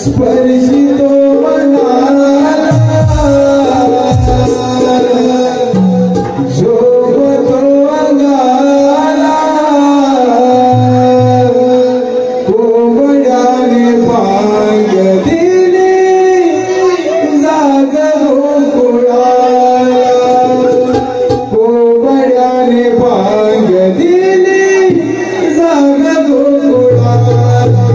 स्पर्शितो मनाला शोभतो अंगाला कोंबड्याने पांग दिली जाग गोकुळाला कोंबड्याने पांग दिली जाग गोकुळाला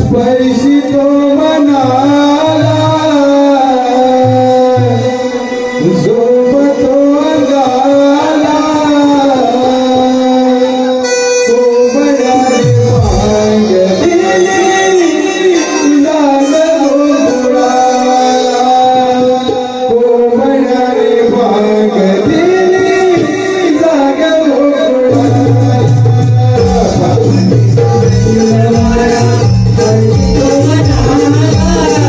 स्पर्शितो मनाला शोभतो अंगाला कोंबड्याने पांग दिली जाग गोकुळाला कोंबड्याने पांग दिली जाग गोकुळाला स्पर्शितो मनाला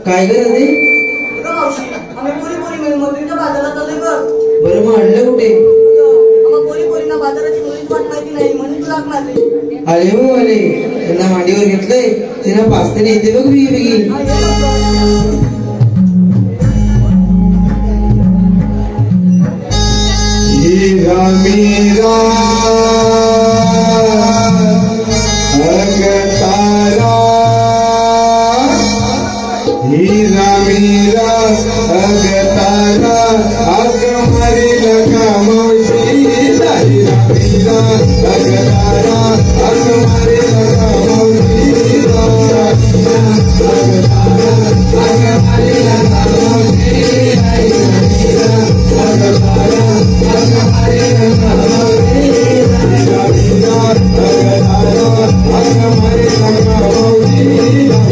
काय गरज आहे मावशी आम्ही पुरी पुरी मिळून मोदींच्या बाजारात आलोय बघ. बरं मग आणलं कुठे? आम्हाला पुरी पुरीना बाजाराची मुलीच वाट माहिती नाही म्हणून तुला मारले. अरे हो अरे त्यांना मांडीवर घेतलंय त्यांना पाचतेने येते बघ बिगी बिगी. हीरा मीरा अगतारा हीरा मीरा अगतारा अग मरी लगा मौसी हीरा मीरा अगतारा अग मरी लगा मौसी अगतारा अग मरी लगा मौसी हीरा अगतारा अग मरी लगा मौसी हीरा अगतारा अग मरी लगा मौसी हीरा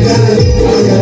अगतारा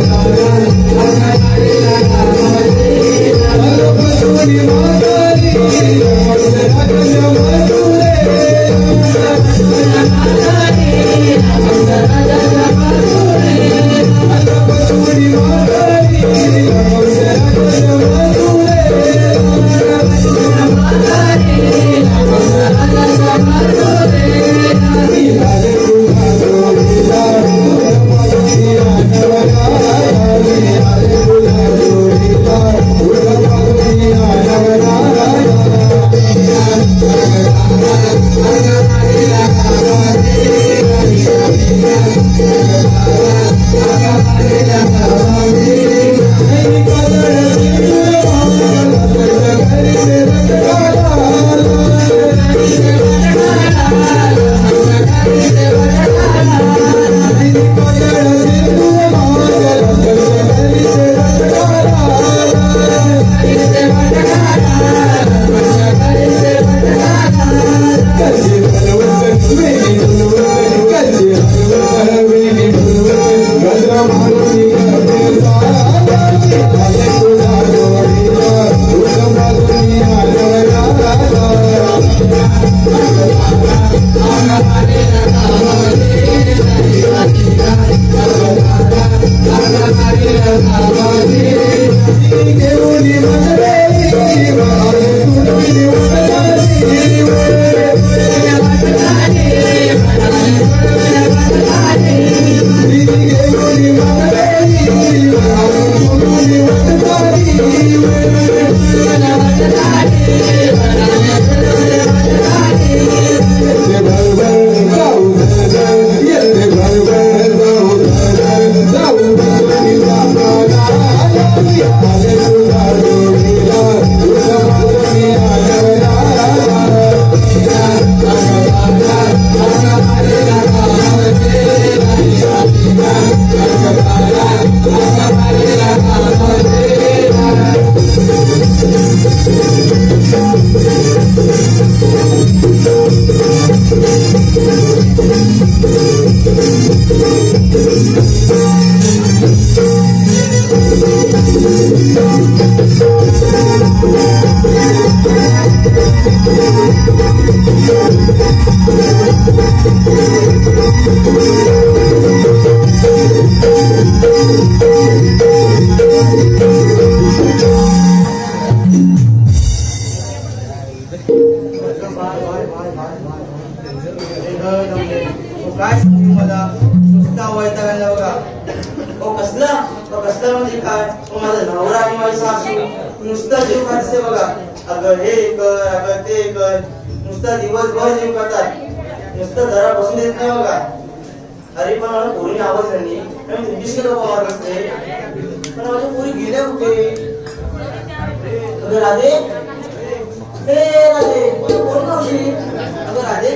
दुकान दिसते बघा. अगं हे कर अगं ते कर नुसता दिवसभर जीव करतात. नुसतं जरा बसून देत नाही बघा. अरे पण मला पोरीने आवाज झाली तुमचीच का गप्पा मारत असते. पण माझ्या पोरी गेल्या कुठे. अगं राधे हे राधे कोण मावशी. अगं राधे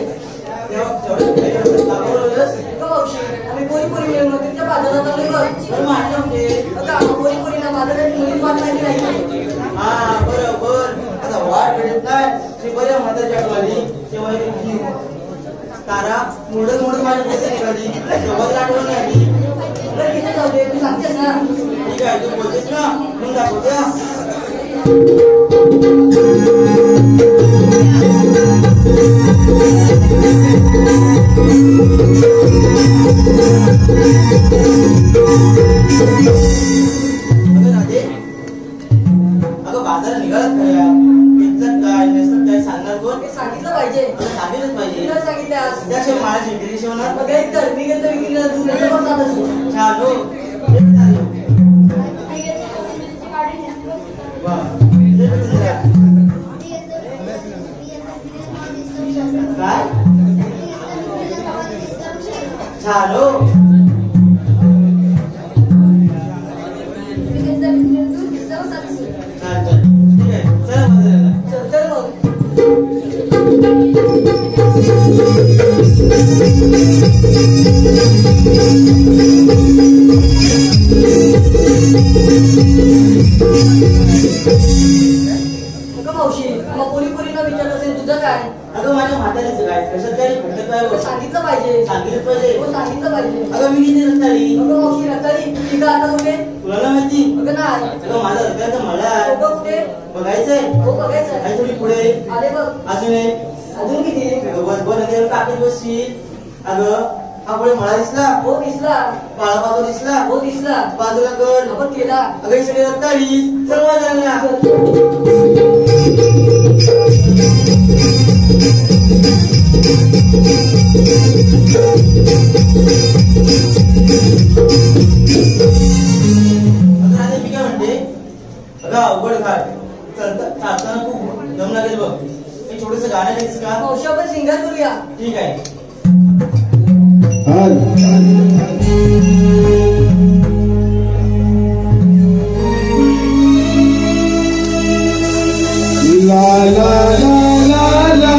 आम्ही पोरी पोरी मिळून तिच्या बाजारात आलोय बघ. मांडलं होते. आता पोरी पोरीना बाजारात मुलीच वाट नाही नाही. हा बरोबर. आता वाट भेटत नाही ती बऱ्या म्हाताच्या आठवली तेव्हा तारा मोडत मोडत माझ्या पैसे निघाली तेव्हा आठवण नाही आली. तिथे जाऊ दे तू सांगतेस ना. ठीक आहे तू बोलतेस ना म्हणून दाखवते. अगं बाजारात निघालात खऱ्या इज्जत काय नसत काय सांगणार कोण. सांगितलं पाहिजे. सांगितलंच पाहिजे. सांगितल्यास त्याशिवाय मला जिंकली शिवणार मग एक तर मी घेतो विकीला दूर नाही पण चालत. छान हो. काय छान हो. छान छान ठीक आहे चला बाजाराला. चल मग. मावशी मग पोरी पोरींना विचारलं असेल तुझं काय. अगं माझ्या म्हातारीचं काय कशात काय घडत काय बघ. सांगितलं पाहिजे. सांगितलं पाहिजे. हो सांगितलं पाहिजे. अगं मी किती रक्ताळी. अगं मावशी रताळी ठीक आहे आता कुठे. तुला ना माहिती. अगं नाही. अगं माझा रक्ताचा मला अगं कुठे बघायचंय. हो बघायचं. काही थोडी पुढे आले बघ. अजून एक अजून किती. बस बस कापी बसशी. अगं हा पुढे मला दिसला. हो दिसला. काळा बाजू दिसला. हो दिसला. बाजूला गड आपण केला. अगं ही सगळी रक्ताळी सर्व झाल्या. मी काय म्हणते अगं अवघड काय चालताना खूप दम लागेल बघ. मी थोडस गाणं गायच का. मावशी आपण सिंगर करूया. ठीक आहे. ला ला ला ला ला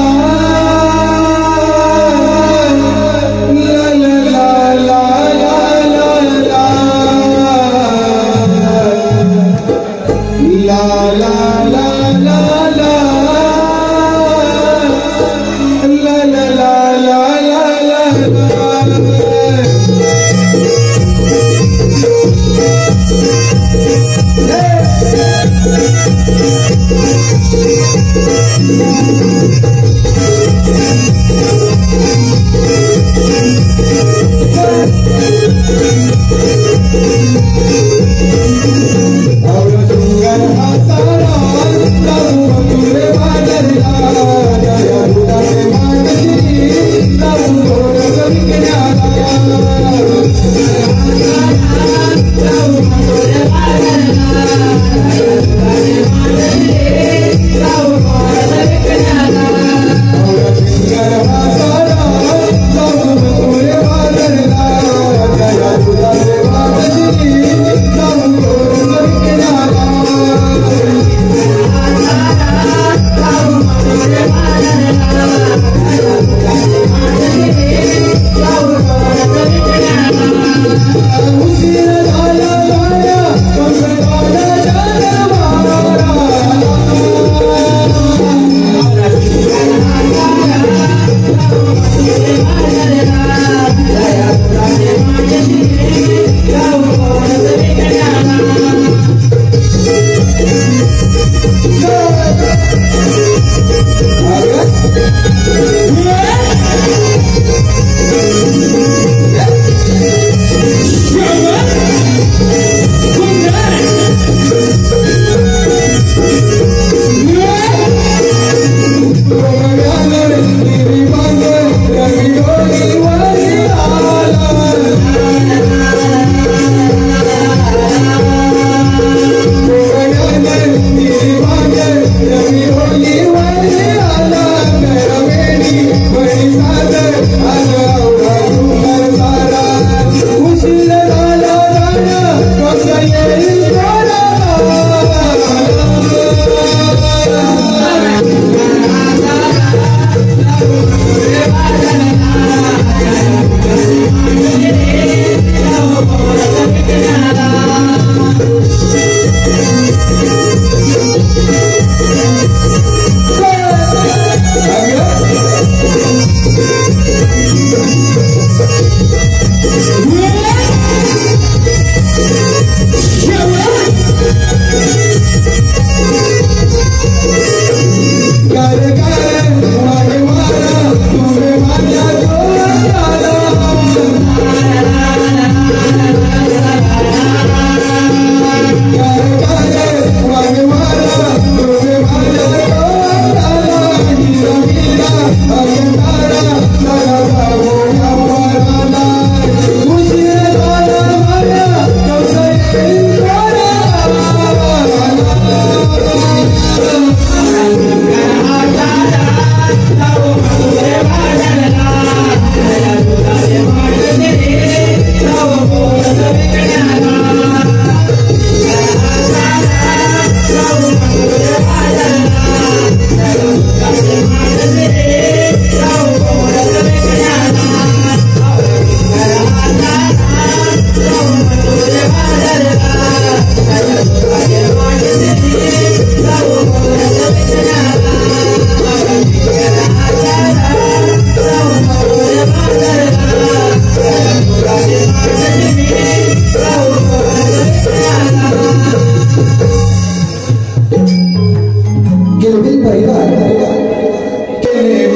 किलबिल परिवार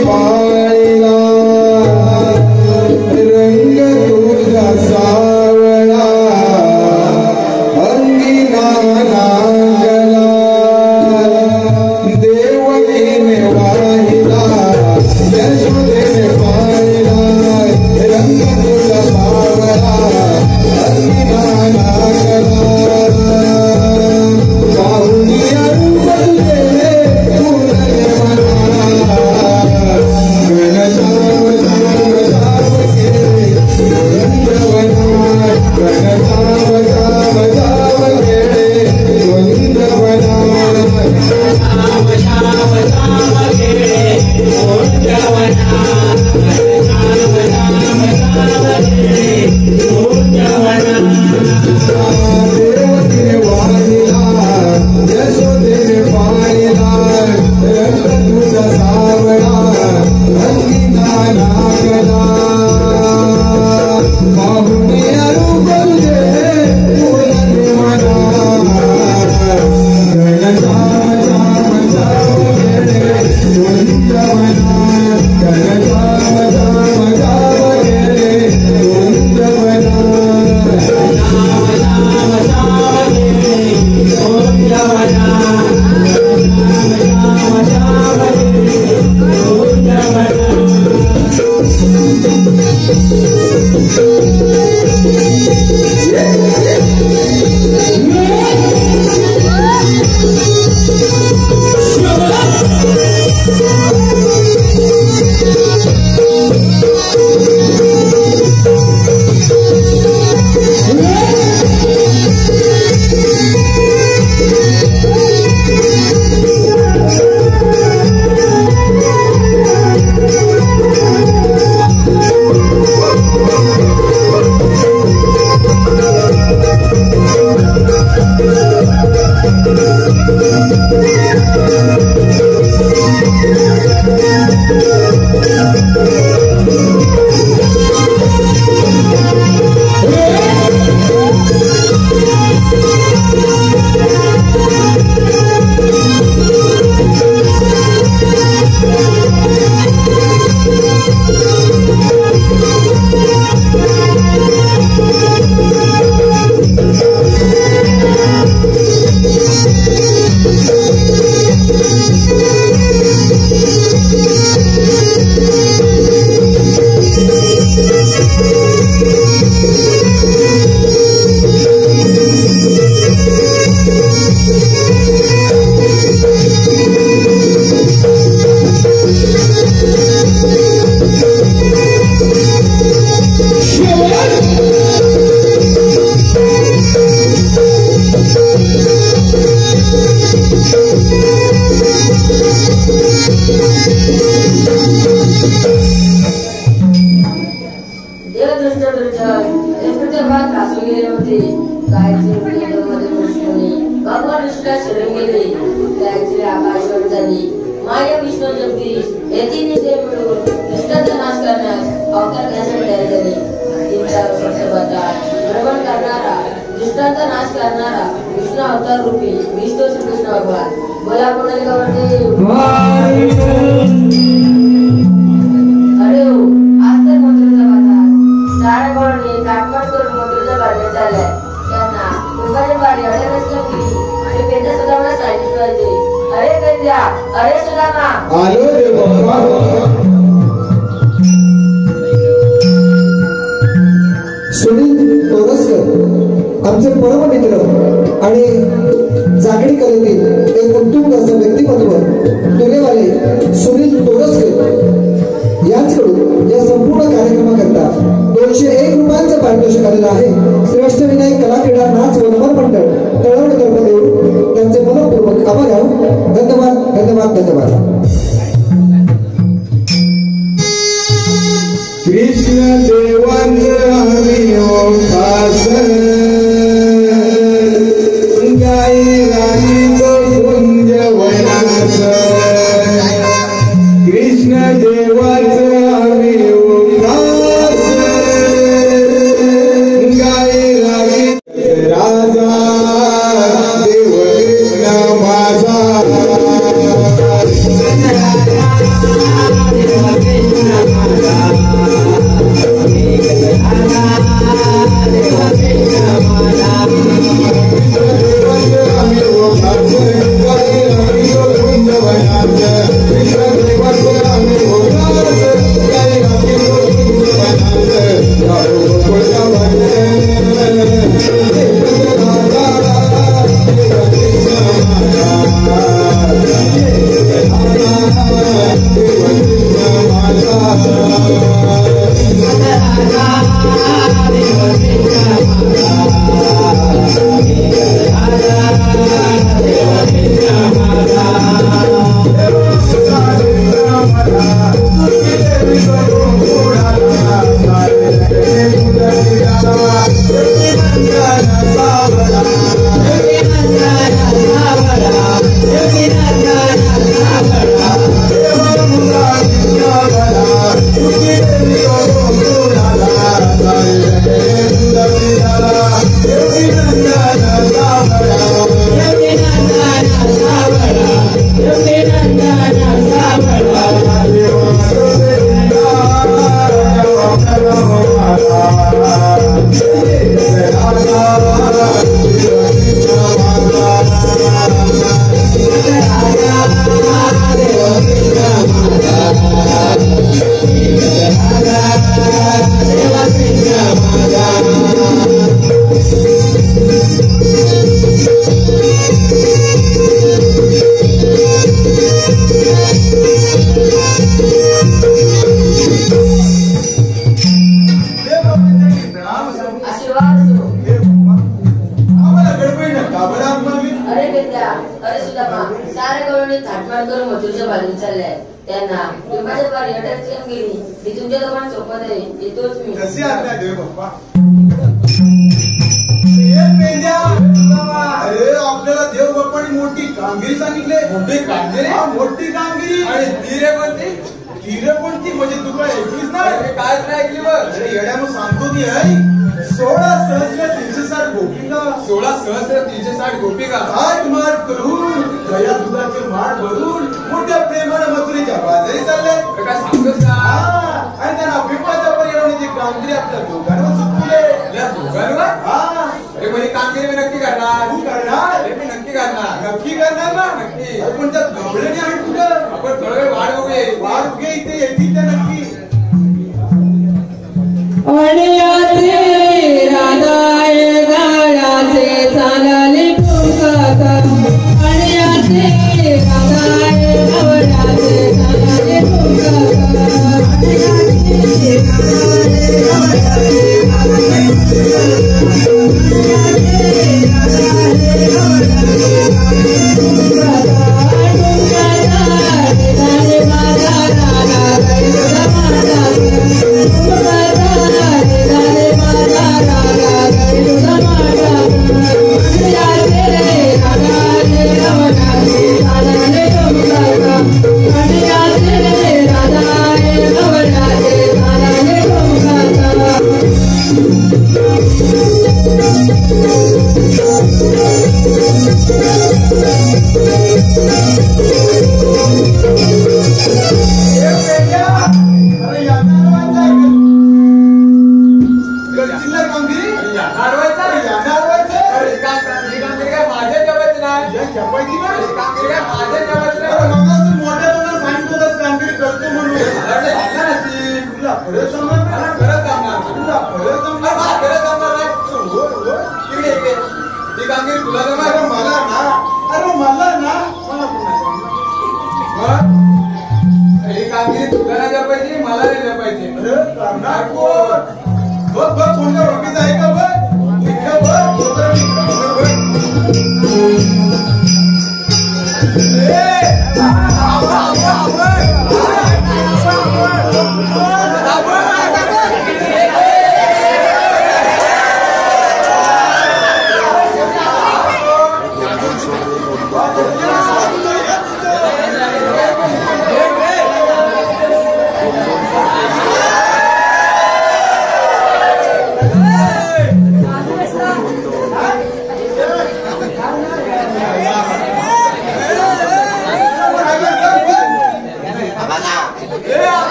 पाळला रंग तुझा सावळा अंगिना नांगला देवकीने वाहिला यशोदेने पाळला रंग तुझा सावळा अंगिना नांगला पाहुणी अरुंबले फुलले राजा देव कृष्ण माझा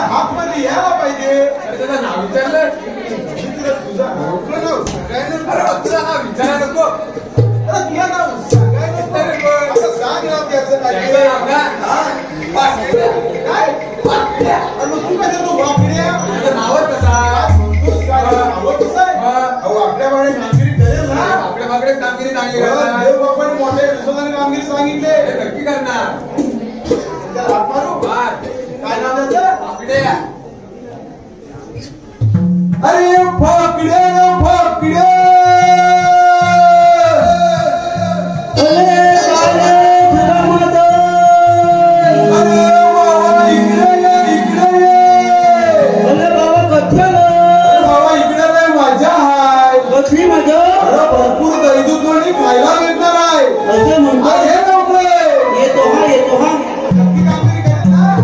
हा आपण यायला पाहिजे. अरे त्याचं नाव विचारलं तुझं नाव कुठलं नाव सांगायला नको. तुझं नाव विचारायला नको. अरे तुझं नाव सांगायला नको. आता सांग नाव त्याचं काय तू कसं तू वाकड्या नावच कसा नावच कसं आहे. आपल्या बाळे कामगिरी करेल ना. आपल्या बाकडे कामगिरी चांगली करणार. देव बापाने मोठ्या विश्वासाने कामगिरी सांगितले नक्की करणार. काय नाव त्याचं वाकडे. अरे फाकडे फाकडे भरपूर दैदूत आणि खायला मिळणार आहे असं म्हणतो. हे नको येतो हा येतो हा नक्की कामगिरी करत ना.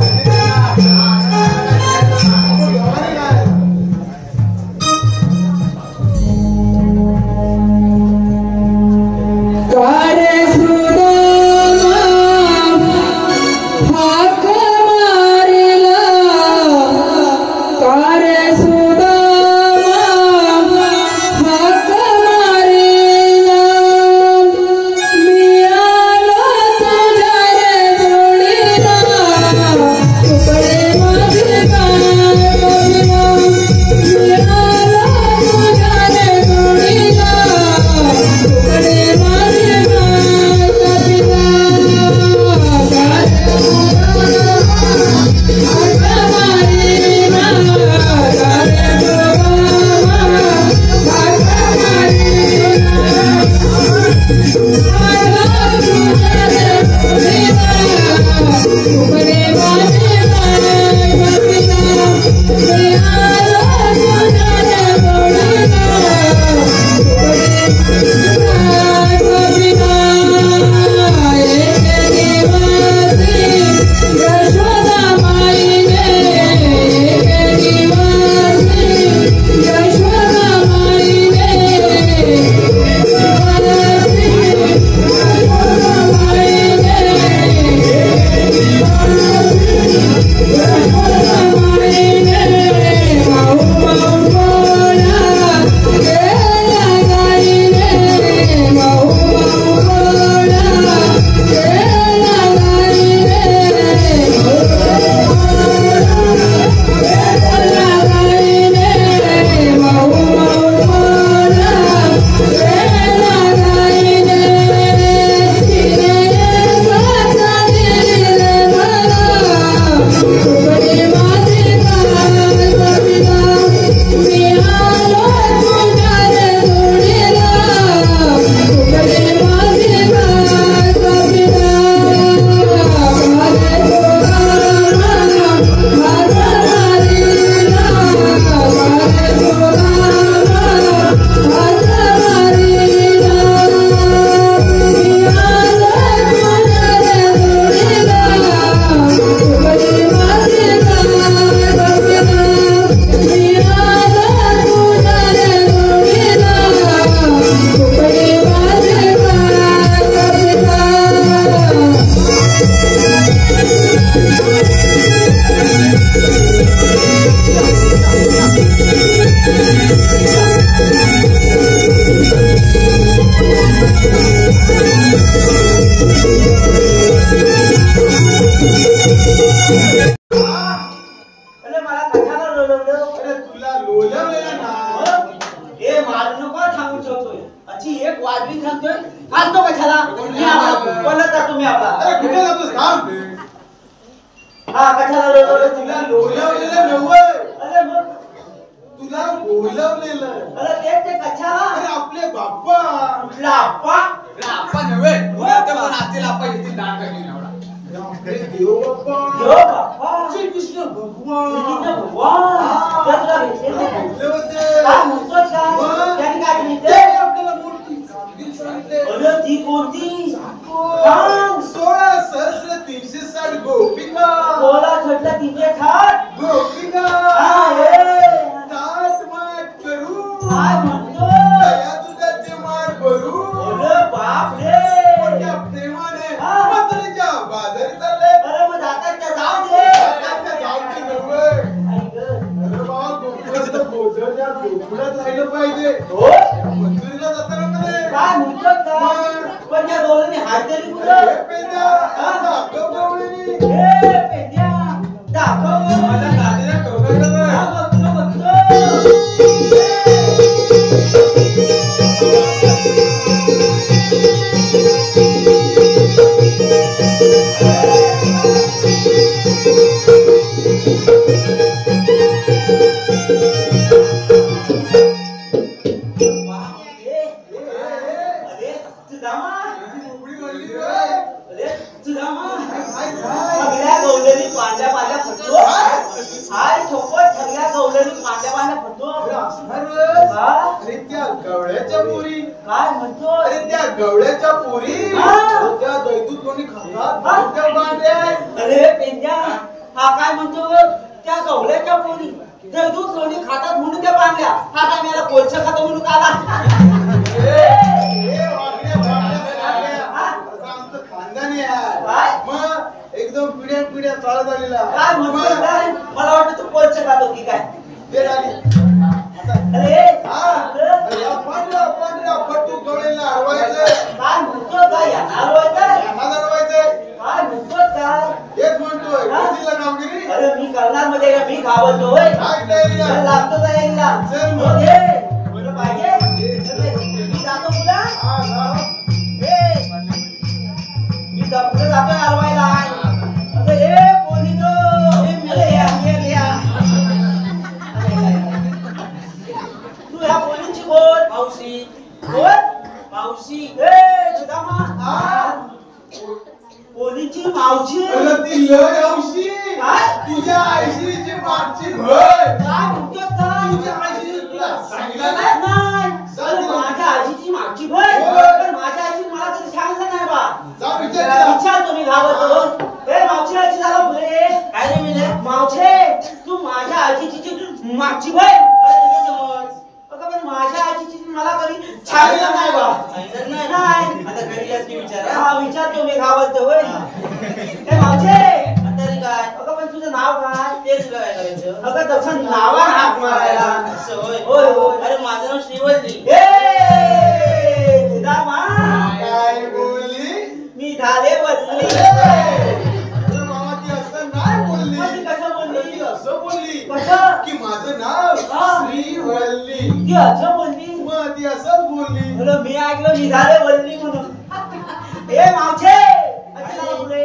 प्रेमाने बाजारी चालले. अरे मग जातात का जाऊ दे. तुझं त्या पुढ्यात राहिलं पाहिजे हो मंजुरीला जाताना मध्ये काय म्हणतात का पण त्या गवळणी हात तरी कुठं पेंड्या दाखव माझ्या दादीला टोकायला हा बघतो काय म्हणतो अरे त्या गवळ्याच्या पोरी त्या दैदूत कोणी खातात त्या बांड्या अरे पेंड्या हा काय म्हणतो त्या गवळ्याच्या पोरी जर दूध लोणी खातात म्हणून त्या बांधल्या हा काय मला कोळसा खातो म्हणून आला आमचं खानदानी आहे मग एकदम पिढ्या पिढ्या चालत आलेला काय म्हणतो काय मला वाटतं तू कोळसा खातो की काय ते झाली अरे पांढऱ्या पट्टू गवळीला अडवायचं काय म्हणतो काय याणार होय काय यांना अडवायचं काय म्हणतो काय हेच म्हणतोय कितीला कामगिरी अरे मी करणार मध्ये मी घाबरतो होय काय तयारीला लागतो का एकदा चल मग. बरं पाहिजे मी जातो तुला मी पुढे जातोय हलवायला अरे हे पोलीस तू ह्या पोलीसची कोण मावशी कोण मावशी पोलीसची मावशी ती लय हौशी काय? तुझ्या आईची मागची भय काय म्हणतो काय तुझ्या आईची तुला सांगितलं नाही नाही अरे माझ्या आजीची मागची भय होय. पण माझ्या आजीने मला कधी सांगितलं नाही बा जा विचार तिला. विचार तुम्ही घाबरतो ए मावशी आजी झाला पुढे काय रे मिले मावशे तू माझ्या आजीची मागची भय अगं पण माझ्या आजीची मला कधी सांगितलं नाही बा नाही आता घरीलाच मी विचारा हा विचार तुम्ही घाबरतो होय ए मावशे तरी काय अगं पण तुझं नाव काय तेच काय करायचं अगं तसं नावानं हाक मारायला असं होय होय होय अरे माझं नाव श्रीवल्ली ए सुदामा काय बोलली मी झाले बदली अरे मामा ती असं नाही बोलली मग ती कसं बोलली? ती असं बोलली कसं? की माझं नाव हा. श्रीवल्ली ती असं बोलली मग ती असंच बोलली म्हणून मी ऐकलं मी झाले बोलली म्हणून ए मावशे अचानक पुढे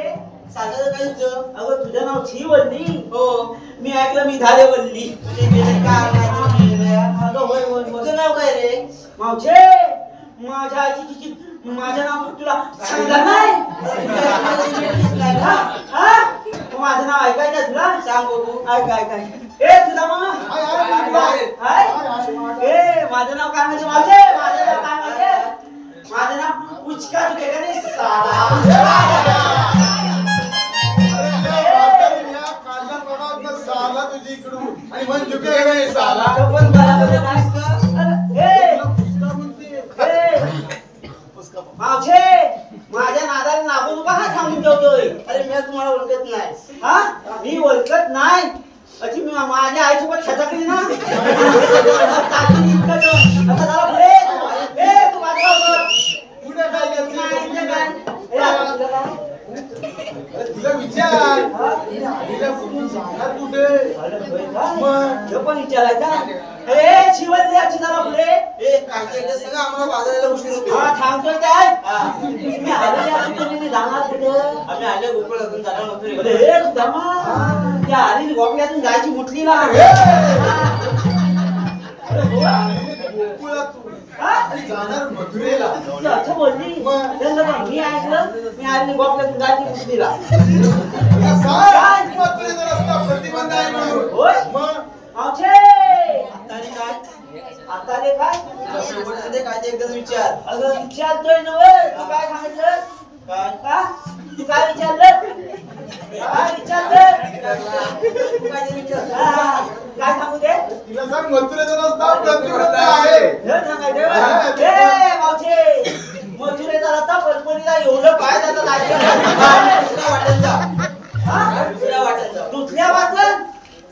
साधं काय तुझं अगं तुझं नाव छी बोलली हो मी ऐकलं मी झाले बोलली तुझे गेले काय नाही अगं होय होय होय तुझं नाव काय रे मावशे माझ्या आजीची माझं नाव तुला सांगितलं नाही हा? हा? मग माझं नाव ऐकायचं तुला सांग बघू ऐक ऐक ऐक ए तुझा मग हाय, हाय, हाय, हाय? हाय. ए माझं नाव काय म्हणजे माझे माझं नाव काय म्हणजे माझं नाव पुचका तू केलं नाही साला अरे त्या म्हातारीने या कांदा तोडावरनं साला तुझी इकडून आणि मन झुके नाही साला तो पण बराबर नाहीस का? अरे, पुस्का म्हणते. ए मावशे माझ्या नादाला नागू नका हा सांगून ठेवतोय अरे मी तुम्हाला ओळखत नाही हा मी ओळखत नाही अशी मी माझ्या आईसोबत छटकली ना टाकली इतकं तर. आता जरा पुढे ए तू माझ्या बरोबर. पुढे काय नाही, करते? इथे काय? ए, आता तुझं काय? अरे तिला विचार तिला कुठून जाणार कुठे मग हे पण विचारायचा अरे शिवल द्यायची जरा पुढे ए काय एकदा सगळं आम्हाला बाजाराला उशीर होतो हा थांबतोय काय हा. मी आलेले आहे, तुम्ही जाणार कुठे आम्ही आले गोकुळ अजून जाणार नव्हतो अरे रे. हे जमा त्या आली गोपल्यातून जायची मुठली ना गोकुळात तू हा? आणि जाणार मथुरेला ती असं बोलली त्यांना काय मी ऐकलं मी आली गोपल्यातून जायची मुठलीला तुला सांग मथुरेचा रस्ता प्रतिबंध आहे म्हणून होय मग मावशे आणि काय आता रे काय तुला शेवटचं ते काय ते एकदाच विचार अगं विचारतोय नव्हे तू काय सांगितलं काय का तू काय विचारलं काय विचारलं काय ते विचार हा, काय सांगू दे तिला सांग मथुरेचा रस्ता प्रतिबंध आहे हे सांगायचं ए मावशे मथुरेचा रस्ता पलपणीला एवढं पाय जातं दुसऱ्या वाटेल जा दुसऱ्या वाटेल जा दुसऱ्या वाटलं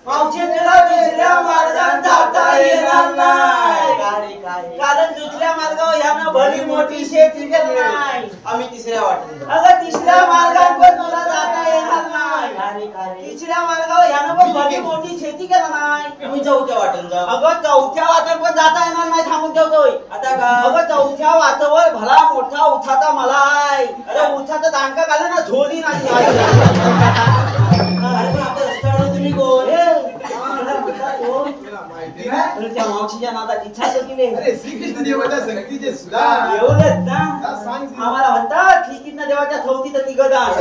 मावशे तुला दुसऱ्या मार्गात जाता येणार येणार नाही. कारण दुसऱ्या मार्गावर ह्यानं भली मोठी शेती केली नाही. आम्ही तिसऱ्या वाटेल अगं तिसऱ्या मार्गावर पण मला जाता येणार नाही. तिसऱ्या मार्गावर ह्यानं पण भली मोठी शेती केलं नाही. आम्ही चौथ्या वाटेल जाऊ. अगं चौथ्या वाटेवर पण जाता येणार नाही. थांबून ठेवतोय आता का अगं चौथ्या वाटेवर भला मोठा उठाता मला आहे. अरे उठाता दांडका घाला ना झोली नाही. अरे पण आता रस्त्यावर तुम्ही कोण माहिती नाही. त्या मावशीच्या नादात इच्छा केली. अरे श्रीकृष्ण देवाच्या संगतीचे सुद्धा एवढंच ना सांग आम्हाला म्हणतात श्रीकृष्ण देवाच्या चौथीत तिघदान.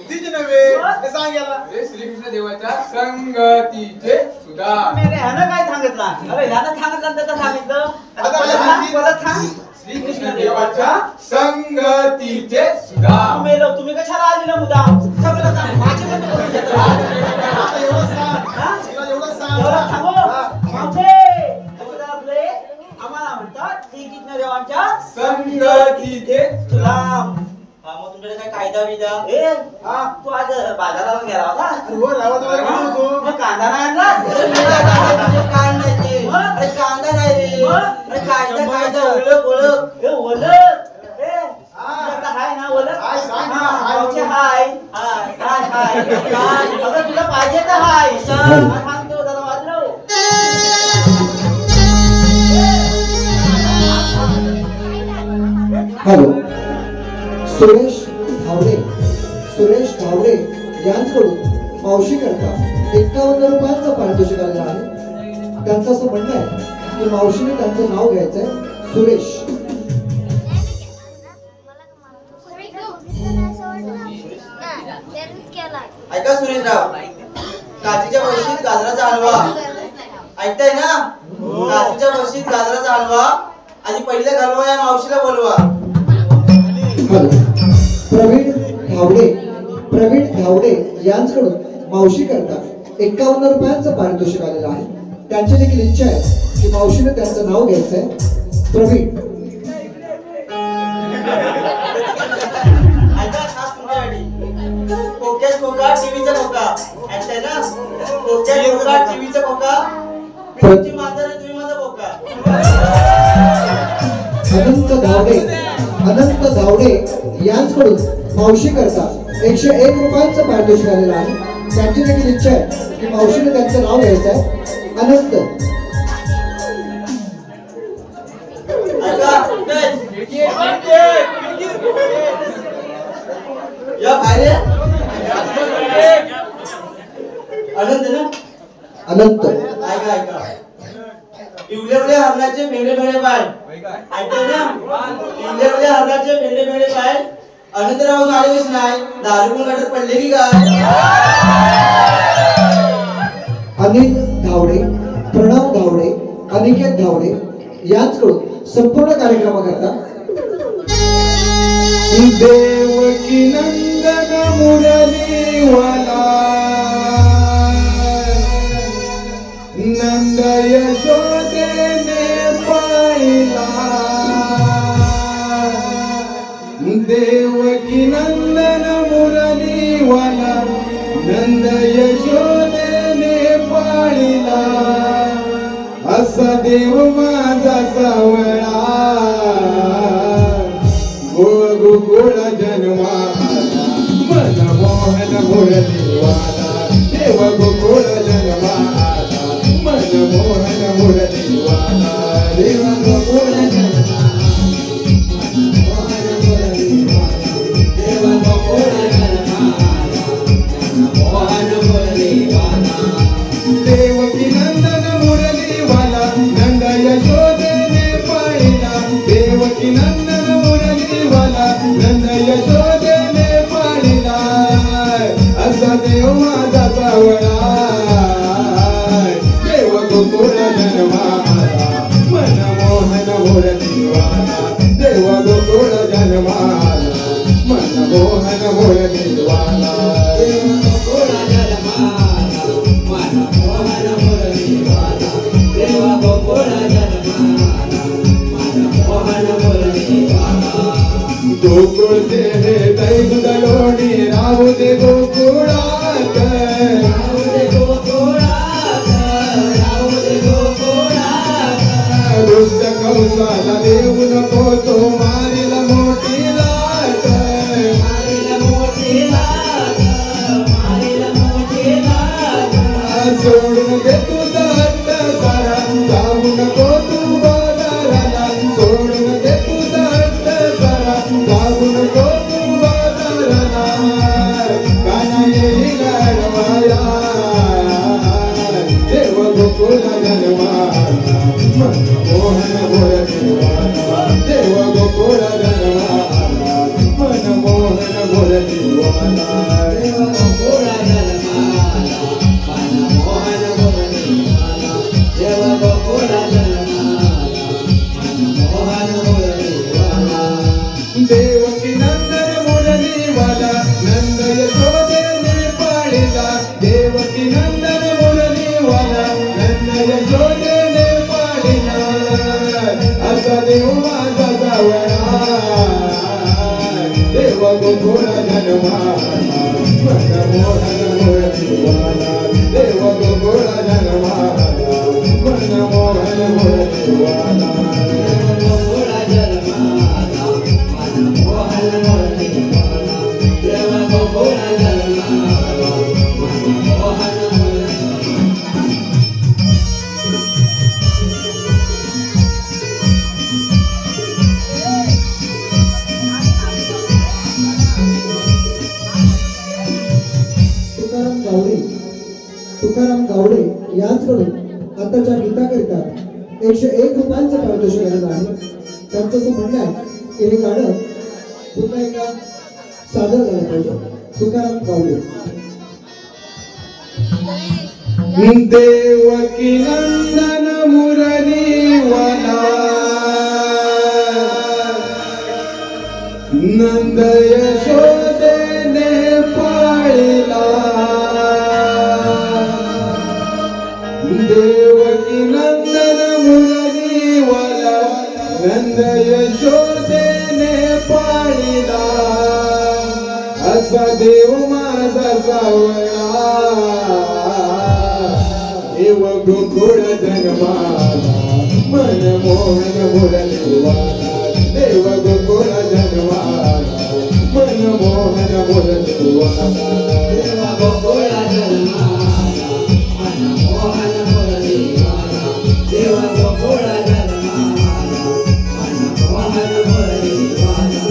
तीच नव्हे ते सांग याला. श्रीकृष्ण देवाच्या संगतीचे सुद्धा. ह्यानं काय सांगितलं? अरे ह्यानं सांगितलं तर सांगितलं. आता मला सांग. परत सांग. श्रीकृष्ण देवाच्या संगतीचे सुद्धा. तुम्ही कशाला आलेलं मुद्दाम? सगळं सांग. माझ्याकडे करून देतो. आता एवढंच सांग. हा? तिला एवढंच सांग. एवढं सांगू? हा. मावशे, असं जरा आपले आम्हाला म्हणतात श्रीकृष्ण देवांच्या संगतीचे सुदाम. मग तुमच्याकडे काय कायदा बिदा ए, हा. तू आज बाजाराला गेला होता? अरे हो रावत वाला गेलो होतो. मग कांदा नाही आणला? कांदा नाही ते. अरे कांदा नाही रे. अरे कायदा ओळख ओळख ए, ओलत. ए, हा. तुझ्याकडे हाय ना ओलत? हाय, सांग ना, हा, हाय. मावशे हाय. हाय, हाय, हाय. हाय. अगं तुला पाहिजे तर हाय. सांग. सांगतो जरा वाजलो. हॅलो, सुरेश धावडे यांच्याकडून मावशी करता 51 रुपयांचं पारितोषिक आलेलं आहे. त्यांचं असं म्हणणं आहे की मावशीने त्यांचं नाव घ्यायचंय सुरेश. ऐका सुरेशराव काचीच्या बशीत गाजराचा हलवा ऐकताय ना. काचीच्या बशीत गाजराचा हलवा आणि पहिल्या घालवा या मावशीला बोलवा. हॅलो, प्रवीण धावडे यांच्याकडून मावशी करता 51 रुपयांचं पारितोषिक आलेलं आहे. त्यांची देखील इच्छा आहे की मावशीने त्यांचं नाव घ्यायचंय प्रवीण. ऐका खास तुमच्यासाठी कोक्यात खोका टीव्हीचा खोका ऐकताय ना. कोक्यात खोका टीव्हीचा खोका तुमची माझा तुम्ही माझा खोका. अनंत धावडे यांच्याकडून मावशी करता 101 रुपयांचं पारितोषिक आलेलं आहे. त्यांची देखील इच्छा आहे की मावशीने त्यांचं नाव घ्यायचं आहे अनंत. ऐका या बाहेर अनंत ना. अनंत ऐका इवले हरणाचे भेंडे पाय ऐकताय ना. इवले हरणाचे भेंडे पाय अनंतराव आलेच नाही. दारू पण गटात पडले की काय. अनिल धावडे, प्रणव धावडे, अनिकेत धावडे यांच्याकडून संपूर्ण कार्यक्रमाकरता देवकी नंदन मुरलीवाला नंद यशोदेने पाळिला. देवकी नंदन मुरलीवाला नंद यशोदेने पाळिला. असा देव माझा सावळा गोकुळ जन्माला मन मोहन मुरलीवाला. देव गोकुळ जन्माला मन मोहन मुरलीवाला. देव गोकुळ जन्माला मोहन मुरलीवाला. देव गोकुळ जन्माला मोहन मुरलीवाला. देवकी नंदन मुरलीवाला नंद यशोदेने पाळिला. देवकी नंदन मुरलीवाला नंद यशोदेने पाळिला. असा देव माझा सावळा देव गोकुळ जन्माला मन मोहन मुरलीवाला. देव गोकुळ जन्माला मन मोहन मुरलीवाला. देव गोकुळ जन्माला मन मोहन मुरलीवाला. देव गोकुळ जन्माला मन मोहन मुरलीवाला. गोकुळचे हे दैव दलोणी राहू दे गोकुळात. दुष्ट कंसाला देऊ नको तो मारील मोठी लाट सोडून दे तुझा हट्ट सारा जाऊ नको तू बाजाराला सोडून दे तुझा हट्ट सारा जाऊ नको तू बाजाराला काना येईल अडवाया देव गोकुळा जन्माला मनमोहन बोलतीवाला देव गोकुळा जन्माला मनमोहन बोलतीवाला देव गोकुळा जन्माला मनमोहन बोलतीवाला देव गोकुळा जन्माला मनमोहन बोलतीवाला देवकी नंदन मुरलीवाला नंद यशोदेने पाळिला देवकी नंदन मुरलीवाला नंद यशोदेने पाळिला असा देव माझा जावळा देव गोकुळा जन्माला मनमोहन मुरलीवाला देव गोकुळा जन्माला मनमोहन मुरलीवाला देव गोकुळा जन्माला मनमोहन मुरलीवाला देव गोकुळा जन्माला मनमोहन तुकाराम गावडे यांच्याकडून आताच्या गीताकरिता 101 रुपयांचं पारितोषिक आलेलं आहे. त्यांचं असं म्हणणं आहे की हे गाणं पुन्हा एकदा सादर झालं पाहिजे. तुकाराम गावडे. देवकी नंदन मुरलीवाला नंद यशोदेने पाळिला देवकी नंदन मुरलीवाला नंद यशोदेने पाळिला असा देव माझा सावळा देव गोकुळ जन्माला मनमोहन मुरलीवाला देव गोकुळ जन्माला मनमोहन मुरलीवाला देव गोकुळ जन्माला मनमोहन मुरलीवाला देव गोकुळ जन्माला मनमोहन मुरलीवाला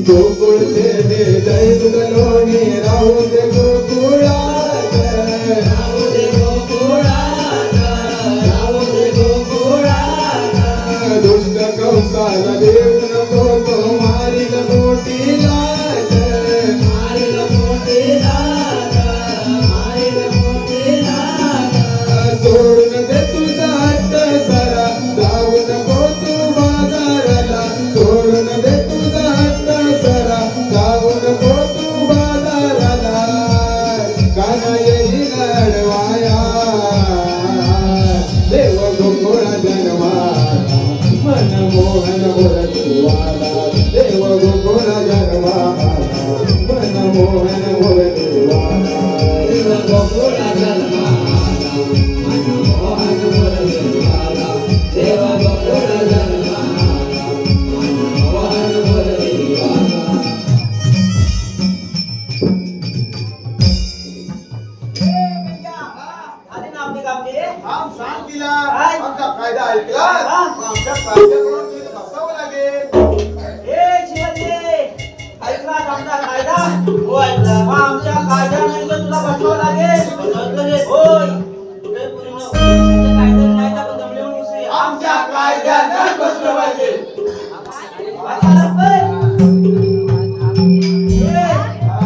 गोकुळ ते जय दुगलोणी राहू दे गोकुळात राहू दे गोकुळात राहू दे गोकुळात दुष्ट कंसाला देऊ नको तो मारील मोठी लाट मारील मोठी लाट मारील मोठी लाट सोडून दे तुझा हट्ट सारा जाऊ नको तू बाजाराला सोडून दे तुझा हट्ट सारा जाऊ नको तू बाजाराला काना येईल अडवाया देव गोकुळा जन्माला मनमोहन बोलतीवाला देव गोकुळा जन्माला मनमोहन बोलतीवाला देव गोकुळा जन्माला मनमोहन बोलतीवाला देव गोकुळा जन्माला मनमोहन बोलतीवाला आली ना आपली कामगिरी. काम सांग तिला काय? आमचा कायदा ऐकला हा. आमच्या कायद्याकडून तुला बसावं लागेल ए शिवाजी, ऐकला का आमचा कायदा? हो ऐकला. मग आमच्या कायद्याने तर तुला बसवावं लागेल. होय. कुठे पूर्ण आमच्या कायद्याने नाही तर आपण जमले म्हणून विसरूया. आमच्या कायद्यानं बसलं पाहिजे बसायला पण. ए,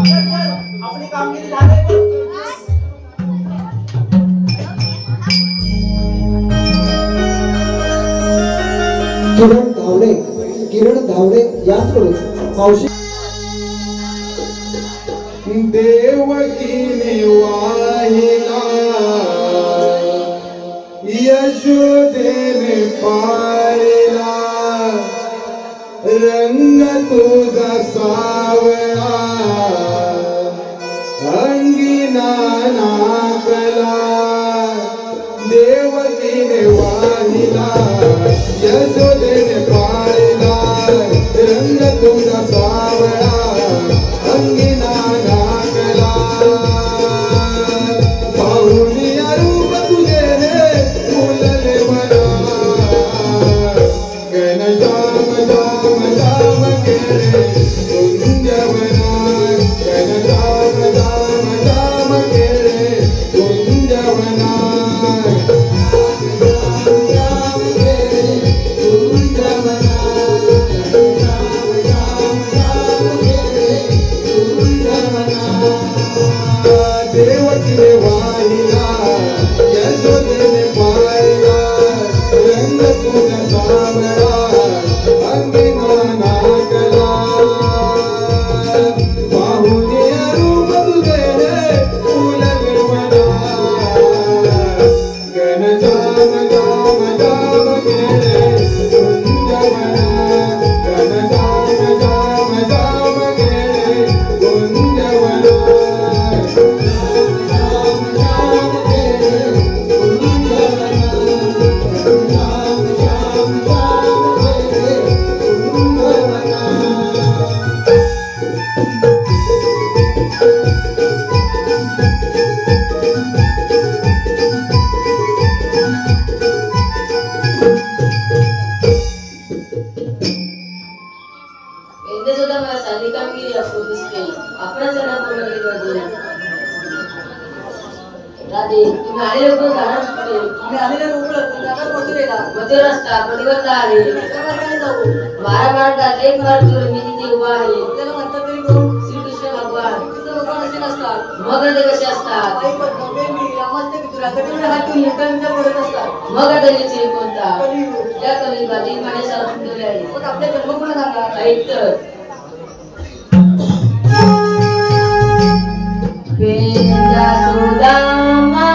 चल, चल. आपली कामगिरी झाली पण. किरण धावडे यांच्याकडून मावशी देवकीने वाहिला यशोदेने पाळिला रंग तुझा सावळा अंगिना नाकला देवकीने वाहिला यशोदेने पाळला रंग तुझा सावळा अंगिना नाकला पाहुणी रूप तुझे फुलले मना घनश्याम श्याम श्याम केळे कुंजवना घनश्याम श्याम श्याम केळे कुंजवना देवकीने वाहिला यशोदेने पाळला रंग तुझा सावळा अंगिना नाकला पाहुणे रूप तुझे फुलले मना घनश्याम श्याम श्याम केळे कुंजवना घनश्याम श्याम श्याम केळे कुंजवना एकदा सुद्धा मला साधी कामगिरी असतो दिसते आपण जरा राधे तुम्ही आले लोक जाणार कुठे आम्ही आलेल्या लोकं मथुरेला मथुरा रस्ता प्रतिबंध आहे जाऊ 12 तास एक मार्ग दूर मी तिथे उभा आहे त्याला म्हणतात तरी कोण श्रीकृष्ण भगवान तिथं भगवान असे नसतात मग ते कसे असतात आई पण बेंबी रामास्ते पितुरा कटीवर हात ठेवून मोठा करत असतात मग आता निश्चय कोणता कलियुग या कलियुगात एक माणसाला फुटले आहे मग आपल्या जन्मकुळ सांगा ऐकतर पेंदा सुदामानी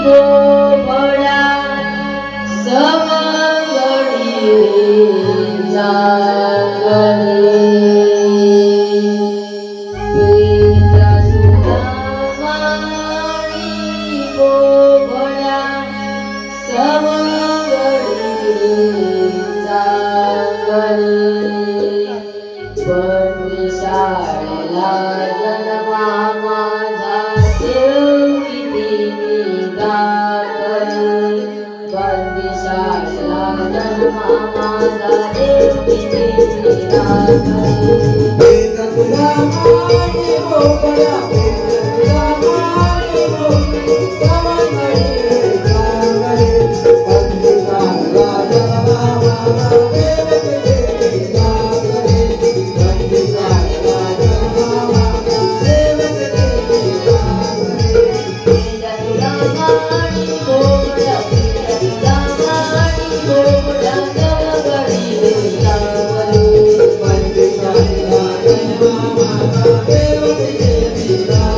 गोबळा समगडी जागणे पेंदा सुदामानी गोबळा समगडी जागणे शाळेला जन्मा माझा देव किती निगाकरी शाळेला जन्मा माझा देव किती Thank you.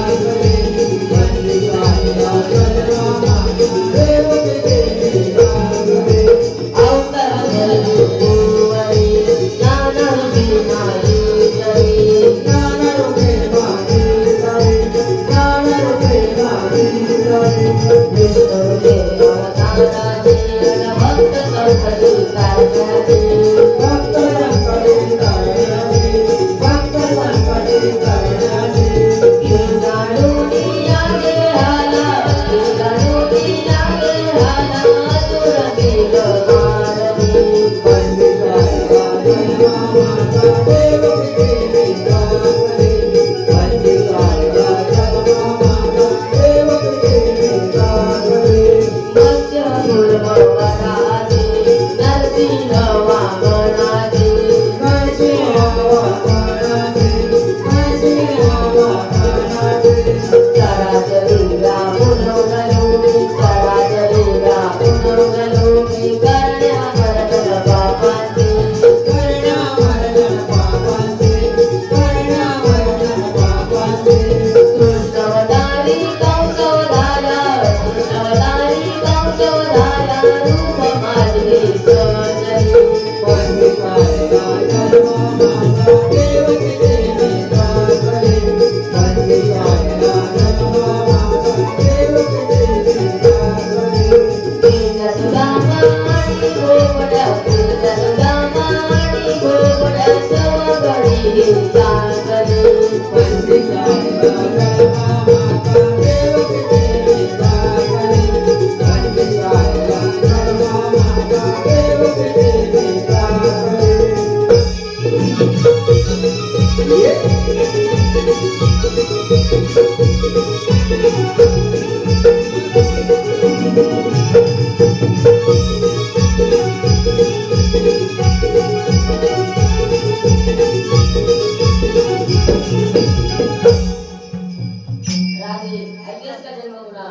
राजे ऐकलंस का जन्मगुणा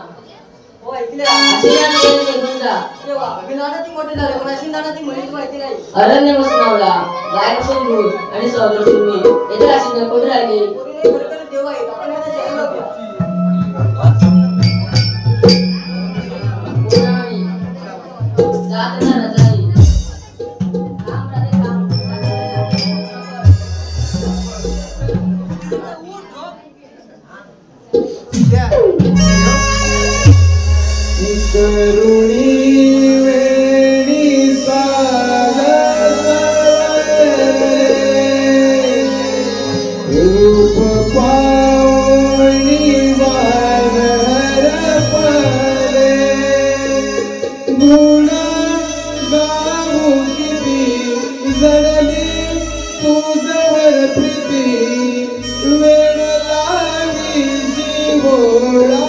हो ऐकले आशिया निघून जा तेव्हा अभिनाना ती मोठी झाले पण अशी नाना ती मुलीच माहिती नाही अरण्य वसनावला गायपासून दूध आणि स्वागपासून मी येथे राशीने कोण राहिले कोणी नाही खरं देवा आहे आपण याला जन्म लागला जात ना रजाई काम राधे काम करुणी वेणी सागर रूप पावनी वानर परे गुण गाऊ किती जडली तुझवर प्रीती वेळ लागली जीवोळा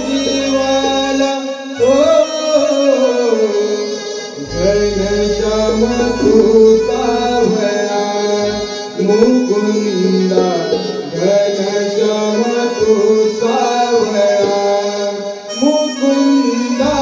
जीवाला घनश्याम तू सावळा मुकुंदा घनश्याम तू सावळा मुकुंदा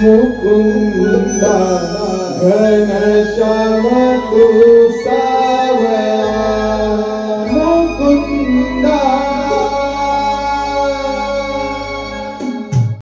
मुकुंदा घनश्याम